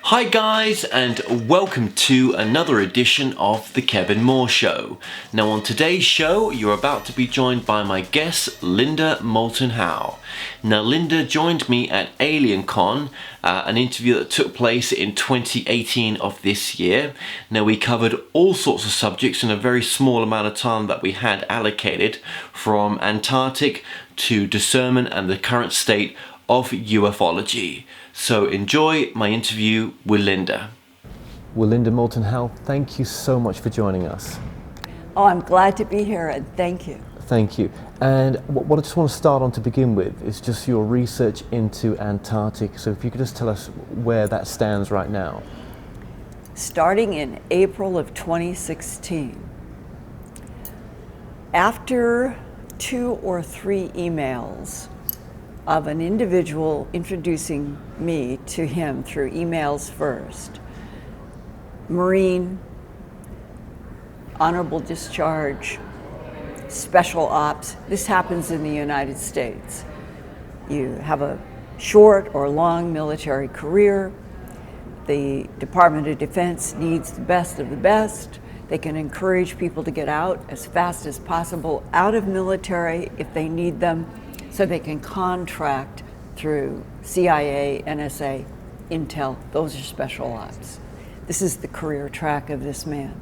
Hi guys, and welcome to another edition of The Kevin Moore Show. Now on today's show, you're about to be joined by my guest, Linda Moulton Howe. Now Linda joined me at AlienCon, an interview that took place in 2018 of this year. Now we covered all sorts of subjects in a very small amount of time that we had allocated, from Antarctic to discernment and the current state of ufology. So enjoy my interview with Linda. Well, Linda Moulton Howe, thank you so much for joining us. Oh, I'm glad to be here, and thank you. Thank you. And what I just want to start on to begin with is just your research into Antarctic. So if you could just tell us where that stands right now. Starting in April of 2016, after 2 or 3 emails of an individual introducing me to him through emails first, Marine, honorable discharge, special ops. This happens in the United States. You have a short or long military career. The Department of Defense needs the best of the best. They can encourage people to get out as fast as possible out of military if they need them, so they can contract through CIA, NSA, Intel. Those are special ops. This is the career track of this man.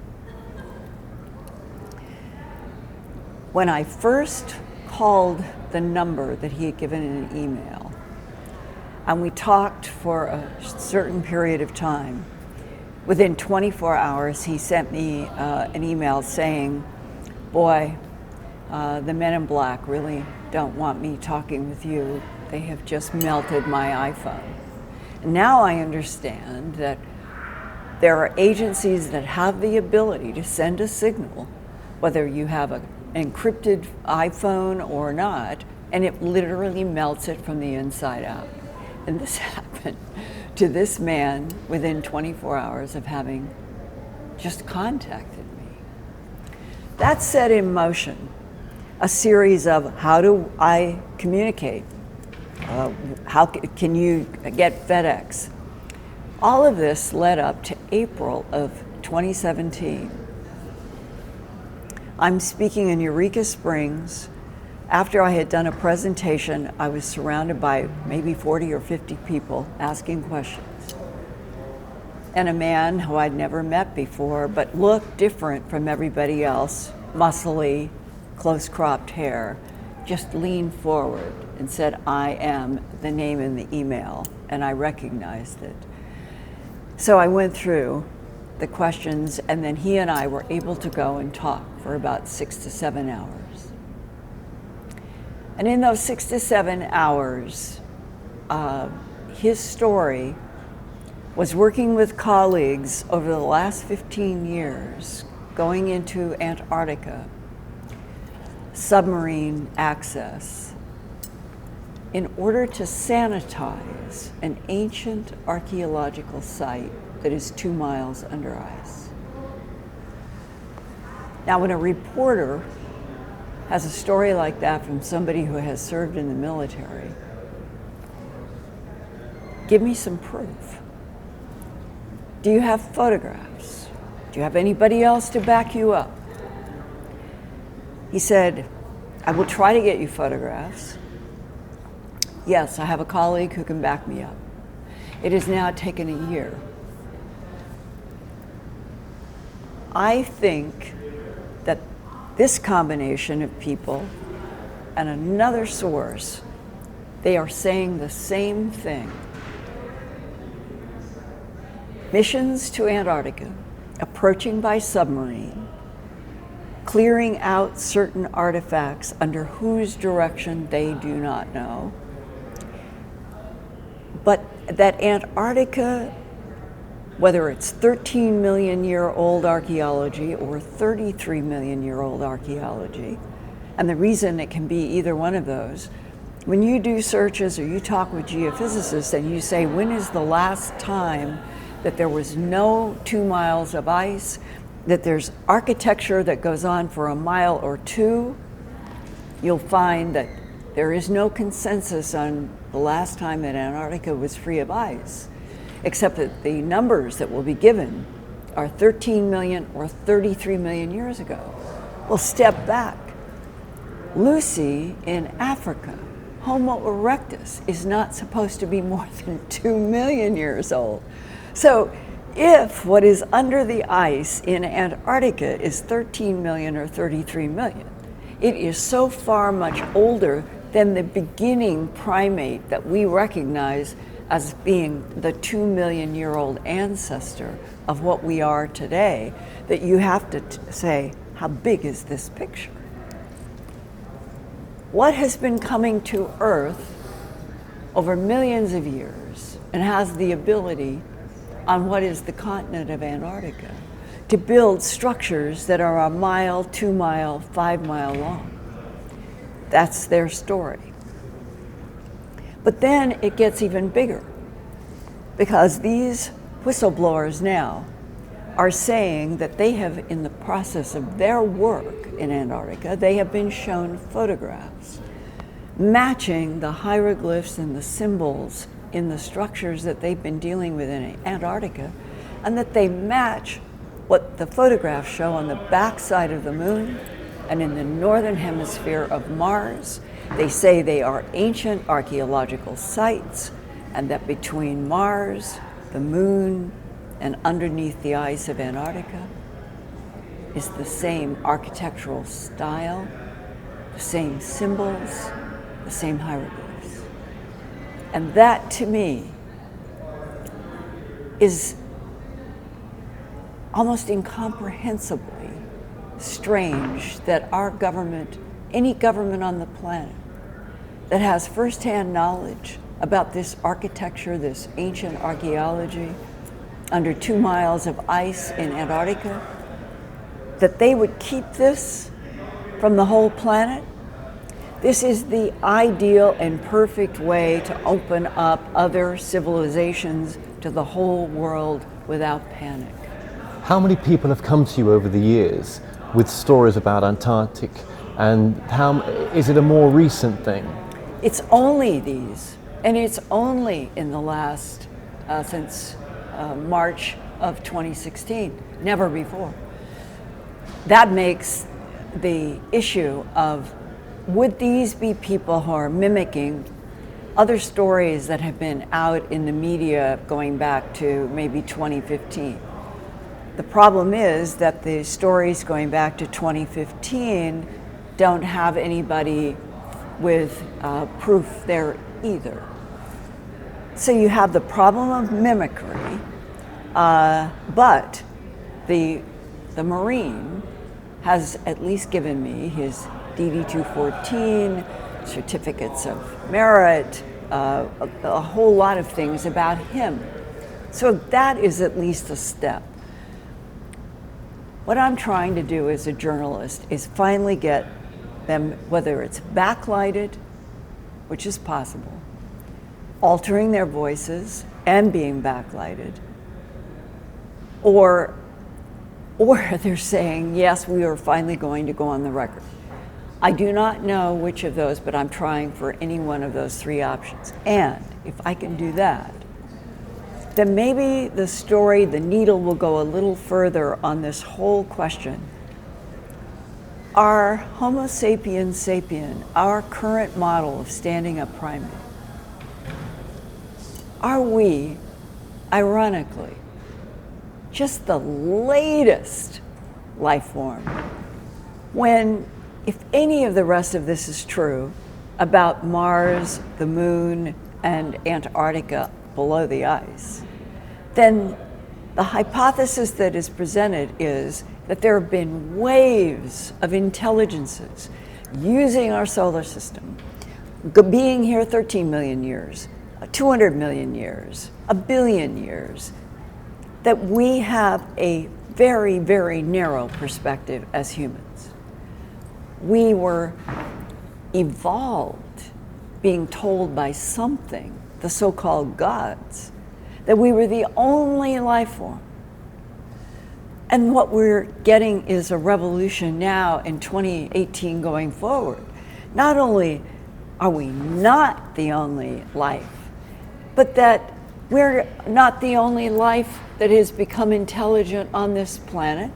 When I first called the number that he had given in an email, and we talked for a certain period of time, within 24 hours he sent me an email saying, boy, the men in black really don't want me talking with you. They have just melted my iPhone. And now I understand that there are agencies that have the ability to send a signal, whether you have an encrypted iPhone or not, and it literally melts it from the inside out. And this happened to this man within 24 hours of having just contacted me. That set in motion a series of how do I communicate? How can you get FedEx? All of this led up to April of 2017. I'm speaking in Eureka Springs. After I had done a presentation, I was surrounded by maybe 40 or 50 people asking questions. And a man who I'd never met before, but looked different from everybody else, muscly, close-cropped hair, just leaned forward and said, I am the name in the email, and I recognized it. So I went through the questions, and then he and I were able to go and talk for about 6 to 7 hours. And in those 6 to 7 hours, his story was working with colleagues over the last 15 years, going into Antarctica, submarine access, in order to sanitize an ancient archaeological site that is 2 miles under ice. Now, when a reporter has a story like that from somebody who has served in the military, give me some proof. Do you have photographs? Do you have anybody else to back you up? He said, I will try to get you photographs. Yes, I have a colleague who can back me up. It has now taken a year. I think that this combination of people and another source, they are saying the same thing. Missions to Antarctica, approaching by submarine, clearing out certain artifacts under whose direction they do not know. But that Antarctica, whether it's 13 million year old archaeology or 33 million year old archaeology, and the reason it can be either one of those, when you do searches or you talk with geophysicists and you say, when is the last time that there was no 2 miles of ice, that there's architecture that goes on for a mile or 2, you'll find that there is no consensus on the last time that Antarctica was free of ice. except that the numbers that will be given are 13 million or 33 million years ago. Well, step back. Lucy in Africa, Homo erectus, is not supposed to be more than 2 million years old. So if what is under the ice in Antarctica is 13 million or 33 million, it is so far much older than the beginning primate that we recognize as being the 2 million year old ancestor of what we are today, that you have to say, how big is this picture? What has been coming to Earth over millions of years and has the ability on what is the continent of Antarctica to build structures that are 1 mile, 2 mile, 5 mile long. That's their story. But then it gets even bigger, because these whistleblowers now are saying that they have, in the process of their work in Antarctica, they have been shown photographs matching the hieroglyphs and the symbols in the structures that they've been dealing with in Antarctica, and that they match what the photographs show on the backside of the moon and in the northern hemisphere of Mars. They say they are ancient archaeological sites, and that between Mars, the moon, and underneath the ice of Antarctica is the same architectural style, the same symbols, the same hieroglyphs. And that, to me, is almost incomprehensibly strange that our government, any government on the planet, that has firsthand knowledge about this architecture, this ancient archaeology, under 2 miles of ice in Antarctica, that they would keep this from the whole planet. This is the ideal and perfect way to open up other civilizations to the whole world without panic. How many people have come to you over the years with stories about Antarctic, and how is it a more recent thing? It's only these, and it's only in the last, since March of 2016, never before. That makes the issue of, would these be people who are mimicking other stories that have been out in the media going back to maybe 2015? The problem is that the stories going back to 2015 don't have anybody with proof there either. So you have the problem of mimicry, but the Marine has at least given me his DD-214, certificates of merit, a whole lot of things about him. So that is at least a step. What I'm trying to do as a journalist is finally get them, whether it's backlighted, which is possible, altering their voices and being backlighted, or they're saying, yes, we are finally going to go on the record. I do not know which of those, but I'm trying for any one of those 3 options. And if I can do that, then maybe the story, the needle will go a little further on this whole question. Are Homo sapiens sapien, our current model of standing up primate, are we, ironically, just the latest life form, when, if any of the rest of this is true about Mars, the moon, and Antarctica below the ice, then the hypothesis that is presented is that there have been waves of intelligences using our solar system, being here 13 million years, 200 million years, 1 billion years, that we have a very, very narrow perspective as humans. We were evolved being told by something, the so-called gods, that we were the only life form. And what we're getting is a revolution now in 2018 going forward. Not only are we not the only life, but that we're not the only life that has become intelligent on this planet,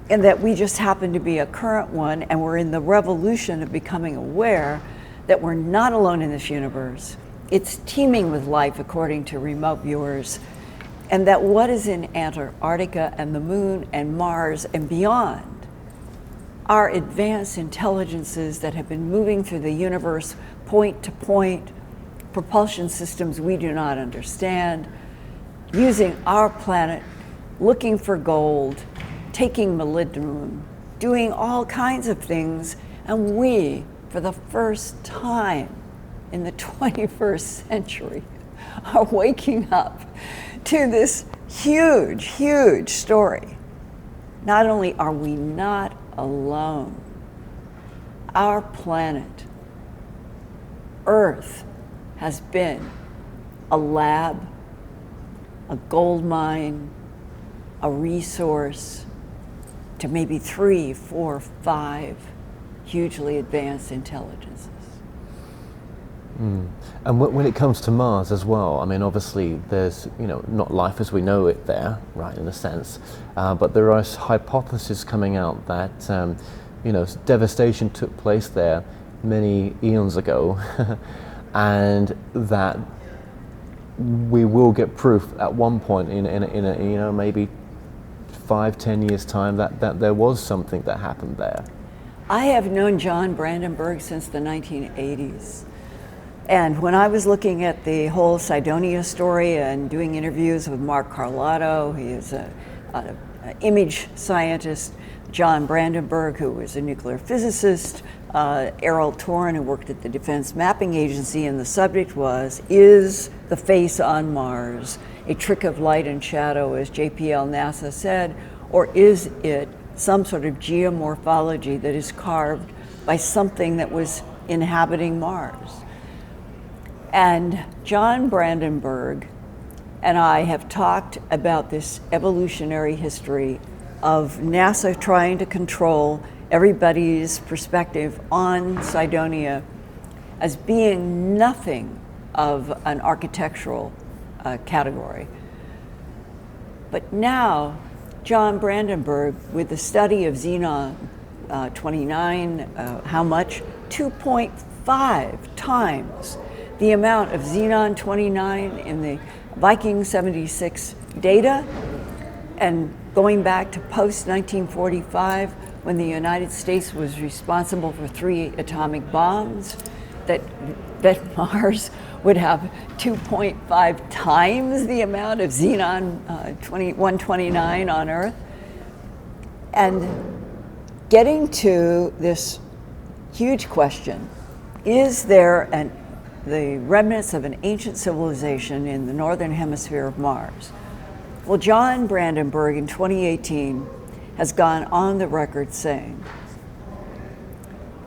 and that we just happen to be a current one, and we're in the revolution of becoming aware that we're not alone in this universe. It's teeming with life, according to remote viewers, and that what is in Antarctica and the moon and Mars and beyond are advanced intelligences that have been moving through the universe point to point, propulsion systems we do not understand, using our planet, looking for gold, taking molybdenum, doing all kinds of things, and we, for the first time in the 21st century, are waking up to this huge, huge story. Not only are we not alone, our planet, Earth, has been a lab, a gold mine, a resource to maybe 3, 4, 5 hugely advanced intelligences. And when it comes to Mars as well, I mean, obviously there's, not life as we know it there, right, in a sense, but there are hypotheses coming out that, devastation took place there many eons ago, and that we will get proof at one point in a, maybe 5-10 years time that there was something that happened there. I have known John Brandenburg since the 1980s. And when I was looking at the whole Cydonia story and doing interviews with Mark Carlotto, he is an image scientist, John Brandenburg, who was a nuclear physicist, Errol Torn, who worked at the Defense Mapping Agency, and the subject was, is the face on Mars a trick of light and shadow, as JPL NASA said, or is it some sort of geomorphology that is carved by something that was inhabiting Mars? And John Brandenburg and I have talked about this evolutionary history of NASA trying to control everybody's perspective on Cydonia as being nothing of an architectural category. But now, John Brandenburg, with the study of Xenon 29, how much? 2.5 times the amount of Xenon 29 in the Viking 76 data, and going back to post-1945, when the United States was responsible for 3 atomic bombs, that Mars would have 2.5 times the amount of Xenon 129 on Earth. And getting to this huge question, is there the remnants of an ancient civilization in the northern hemisphere of Mars? Well, John Brandenburg in 2018 has gone on the record saying,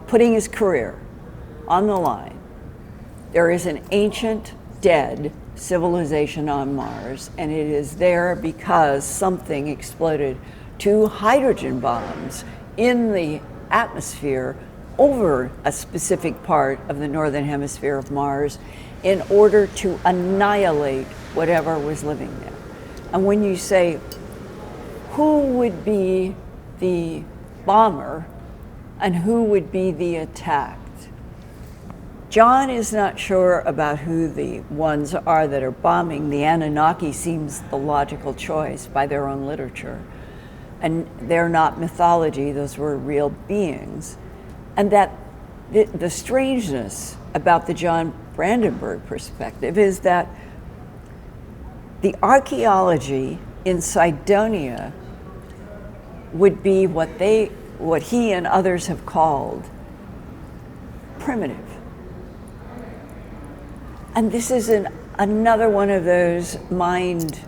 putting his career on the line, there is an ancient dead civilization on Mars, and it is there because something exploded 2 hydrogen bombs in the atmosphere over a specific part of the northern hemisphere of Mars in order to annihilate whatever was living there. And when you say, who would be the bomber and who would be the attacked? John is not sure about who the ones are that are bombing. The Anunnaki seems the logical choice by their own literature. And they're not mythology, those were real beings. And that the strangeness about the John Brandenburg perspective is that the archaeology in Cydonia would be what he and others have called primitive. And this is another one of those mind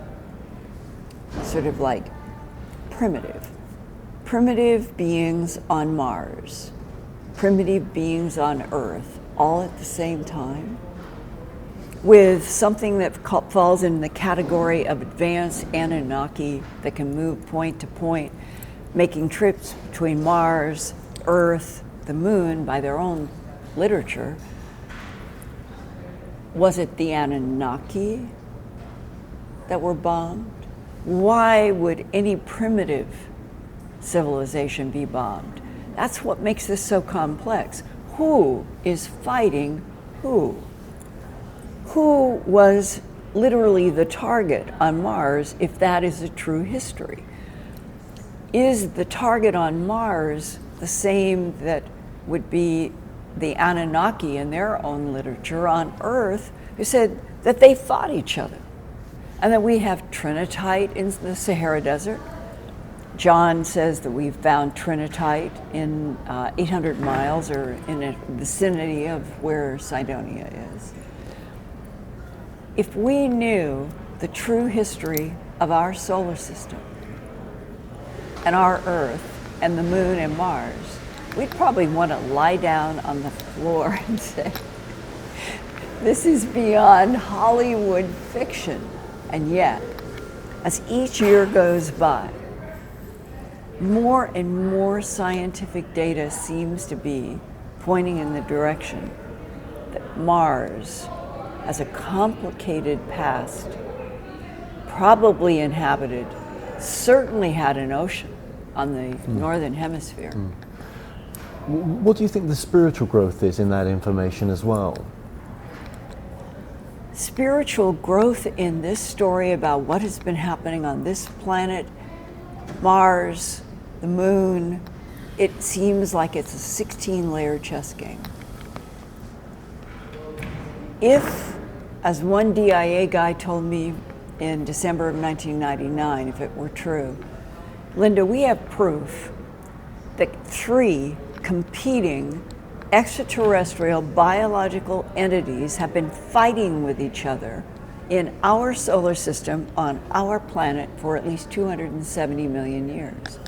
sort of like primitive beings on Mars, primitive beings on Earth, all at the same time, with something that falls in the category of advanced Anunnaki that can move point to point, making trips between Mars, Earth, the moon by their own literature. Was it the Anunnaki that were bombed? Why would any primitive civilization be bombed? That's what makes this so complex. Who is fighting who? Who was literally the target on Mars, if that is a true history? Is the target on Mars the same that would be the Anunnaki in their own literature on Earth, who said that they fought each other? And that we have trinitite in the Sahara Desert. John says that we've found trinitite in 800 miles or in a vicinity of where Cydonia is. If we knew the true history of our solar system and our Earth and the Moon and Mars, we'd probably want to lie down on the floor and say, this is beyond Hollywood fiction. And yet, as each year goes by, more and more scientific data seems to be pointing in the direction that Mars has a complicated past, probably inhabited, certainly had an ocean on the northern hemisphere. What do you think the spiritual growth is in that information as well? Spiritual growth in this story about what has been happening on this planet, Mars, the Moon, it seems like it's a 16-layer chess game. If, as one DIA guy told me in December of 1999, if it were true, Linda, we have proof that 3 competing extraterrestrial biological entities have been fighting with each other in our solar system on our planet for at least 270 million years.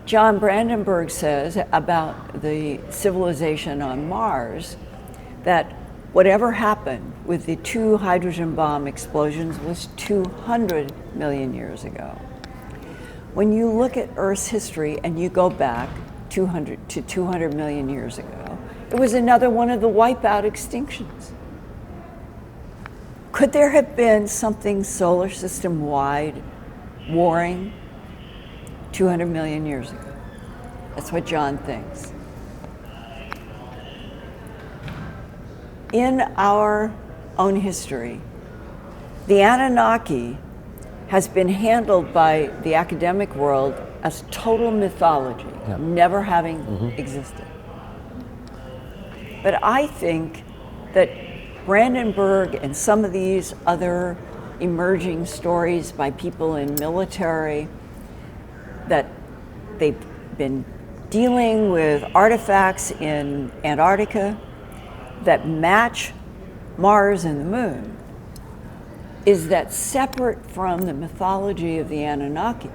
John Brandenburg says about the civilization on Mars that whatever happened with the 2 hydrogen bomb explosions was 200 million years ago. When you look at Earth's history and you go back 200 to 200 million years ago, it was another one of the wipeout extinctions. Could there have been something solar system wide warring 200 million years ago? That's what John thinks. In our own history, the Anunnaki has been handled by the academic world as total mythology, never having existed. But I think that Brandenburg and some of these other emerging stories by people in military, that they've been dealing with artifacts in Antarctica that match Mars and the Moon, is that separate from the mythology of the Anunnaki,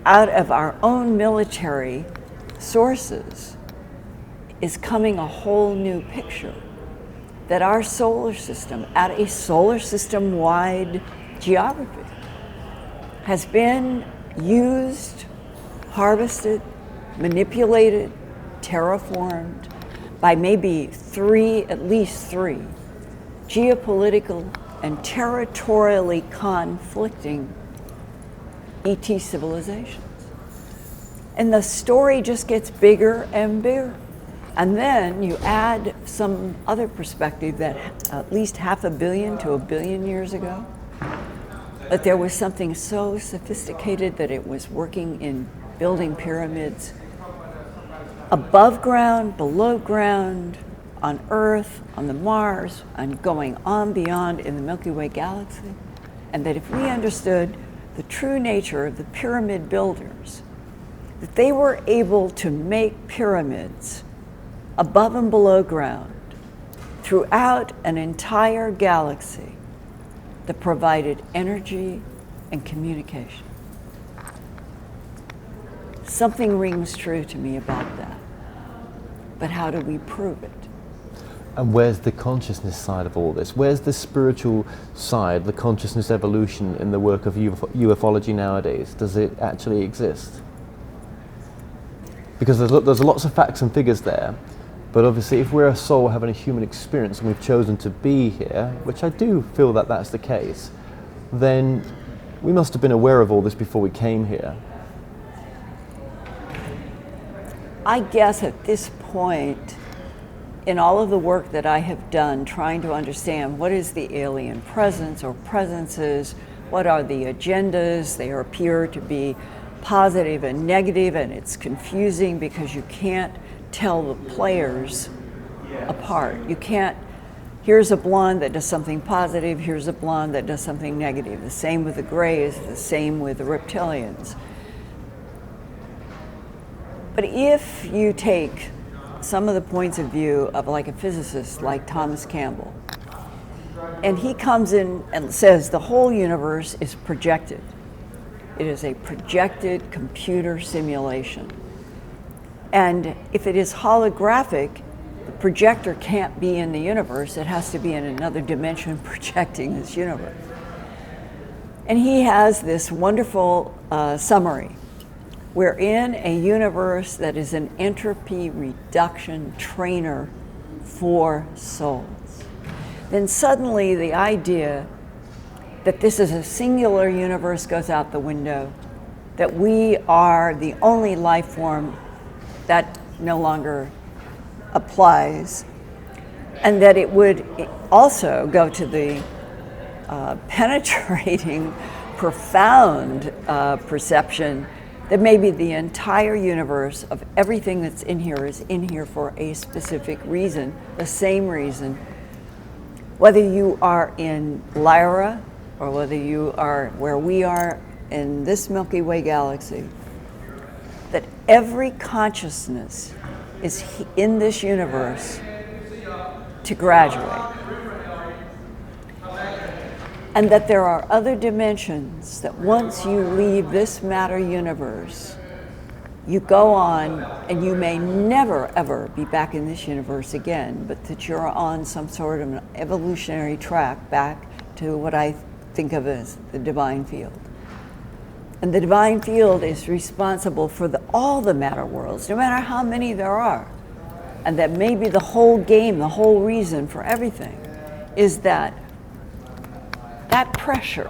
out of our own military sources, is coming a whole new picture. That our solar system, at a solar system-wide geography, has been used, harvested, manipulated, terraformed by maybe at least three, geopolitical and territorially conflicting ET civilizations. And the story just gets bigger and bigger. And then you add some other perspective that at least 500 million to 1 billion years ago, that there was something so sophisticated that it was working in building pyramids above ground, below ground, on Earth, on the Mars, and going on beyond in the Milky Way galaxy. And that if we understood the true nature of the pyramid builders, that they were able to make pyramids above and below ground throughout an entire galaxy that provided energy and communication. Something rings true to me about that. But how do we prove it? And where's the consciousness side of all this? Where's the spiritual side, the consciousness evolution in the work of ufology nowadays? Does it actually exist? Because there's lots of facts and figures there, but obviously if we're a soul having a human experience and we've chosen to be here, which I do feel that that's the case, then we must have been aware of all this before we came here. I guess at this point, in all of the work that I have done trying to understand what is the alien presence or presences, what are the agendas, they appear to be positive and negative, and it's confusing because you can't tell the players apart. You can't, here's a blonde that does something positive, here's a blonde that does something negative. The same with the Greys, the same with the reptilians. But if you take some of the points of view of like a physicist like Thomas Campbell, and he comes in and says the whole universe is projected. It is a projected computer simulation. And if it is holographic, the projector can't be in the universe, it has to be in another dimension projecting this universe. And he has this wonderful summary. We're in a universe that is an entropy reduction trainer for souls. Then suddenly the idea that this is a singular universe goes out the window, that we are the only life form, that no longer applies, and that it would also go to the penetrating, profound perception that maybe the entire universe of everything that's in here is in here for a specific reason, the same reason. Whether you are in Lyra or whether you are where we are in this Milky Way galaxy, that every consciousness is in this universe to graduate. And that there are other dimensions that once you leave this matter universe, you go on and you may never ever be back in this universe again, but that you're on some sort of an evolutionary track back to what I think of as the divine field. And the divine field is responsible for all the matter worlds, no matter how many there are. And that maybe the whole game, the whole reason for everything is that pressure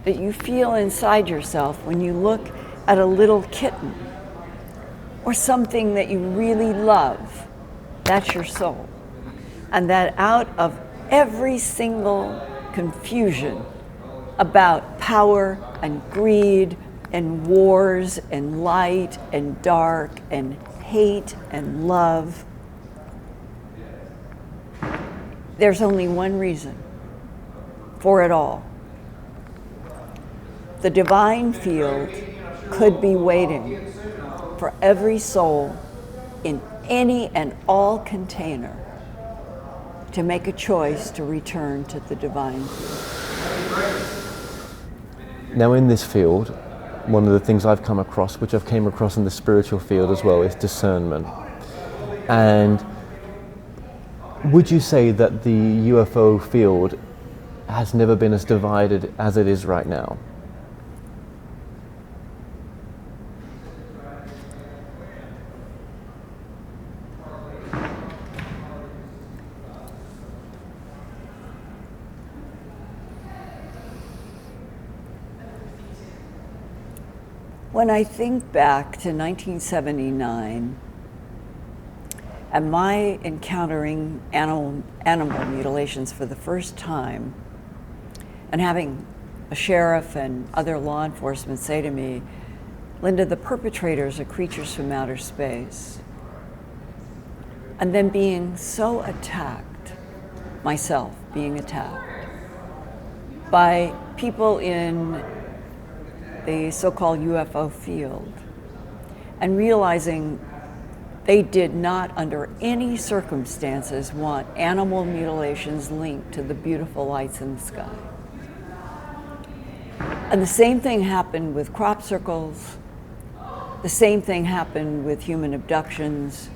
that you feel inside yourself when you look at a little kitten or something that you really love, that's your soul. And that out of every single confusion about power and greed and wars and light and dark and hate and love, there's only one reason for it all. The divine field could be waiting for every soul in any and all container to make a choice to return to the divine field. Now in this field, one of the things I've come across, which I've came across in the spiritual field as well, is discernment. And would you say that the UFO field has never been as divided as it is right now? When I think back to 1979 and my encountering animal mutilations for the first time, and having a sheriff and other law enforcement say to me, Linda, the perpetrators are creatures from outer space. And then being so attacked, myself being attacked, by people in the so-called UFO field, and realizing they did not under any circumstances want animal mutilations linked to the beautiful lights in the sky. And the same thing happened with crop circles, the same thing happened with human abductions.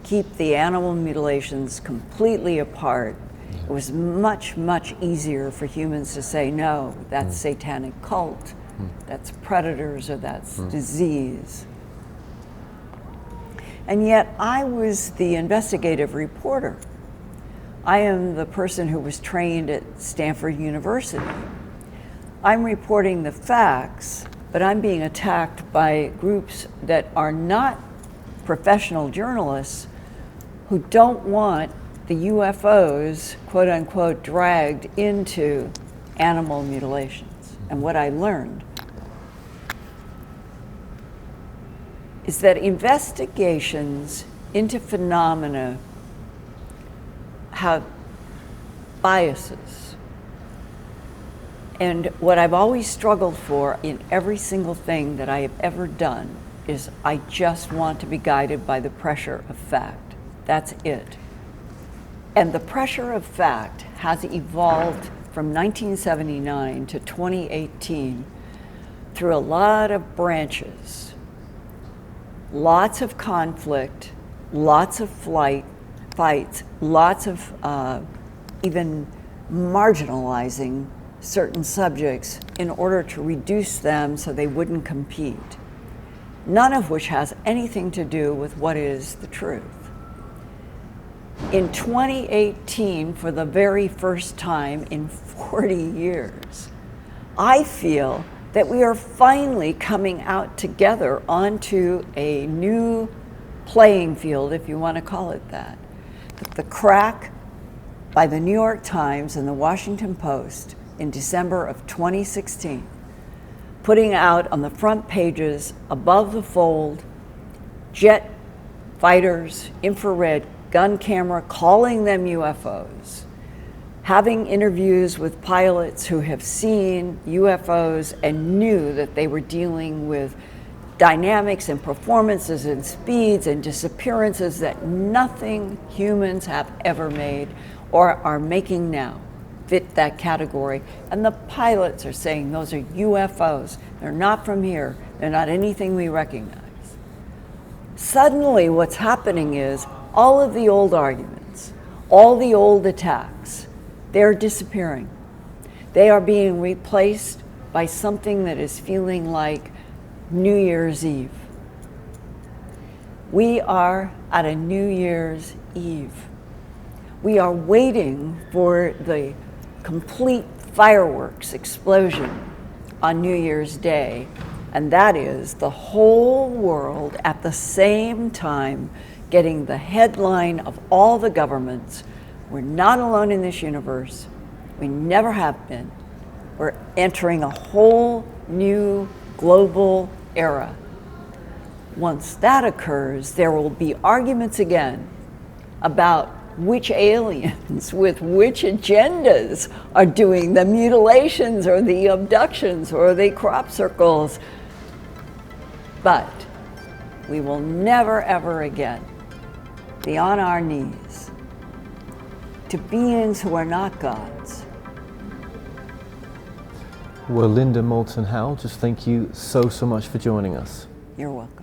Keep the animal mutilations completely apart. It was much, much easier for humans to say, no, that's satanic cult, that's predators, or that's disease. And yet I was the investigative reporter. I am the person who was trained at Stanford University. I'm reporting the facts, but I'm being attacked by groups that are not professional journalists who don't want the UFOs, quote unquote, dragged into animal mutilations. And what I learned is that investigations into phenomena have biases. And what I've always struggled for in every single thing that I have ever done is I just want to be guided by the pressure of fact. That's it. And the pressure of fact has evolved from 1979 to 2018 through a lot of branches, lots of conflict, lots of fights, lots of even marginalizing certain subjects in order to reduce them so they wouldn't compete, none of which has anything to do with what is the truth. In 2018, for the very first time in 40 years, I feel that we are finally coming out together onto a new playing field, if you want to call it that. The crack by the New York Times and the Washington Post in December of 2016, putting out on the front pages, above the fold, jet fighters, infrared gun camera, calling them UFOs, having interviews with pilots who have seen UFOs and knew that they were dealing with dynamics and performances and speeds and disappearances that nothing humans have ever made or are making now fit that category. And the pilots are saying those are UFOs. They're not from here. They're not anything we recognize. Suddenly what's happening is all of the old arguments, all the old attacks, they're disappearing. They are being replaced by something that is feeling like New Year's Eve. We are at a New Year's Eve. We are waiting for the complete fireworks explosion on New Year's Day, and that is the whole world at the same time getting the headline of all the governments. We're not alone in this universe. We never have been. We're entering a whole new global era. Once that occurs, there will be arguments again about which aliens with which agendas are doing the mutilations or the abductions or the crop circles. But we will never, ever again be on our knees to beings who are not gods. Well, Linda Moulton Howe, just thank you so much for joining us. You're welcome.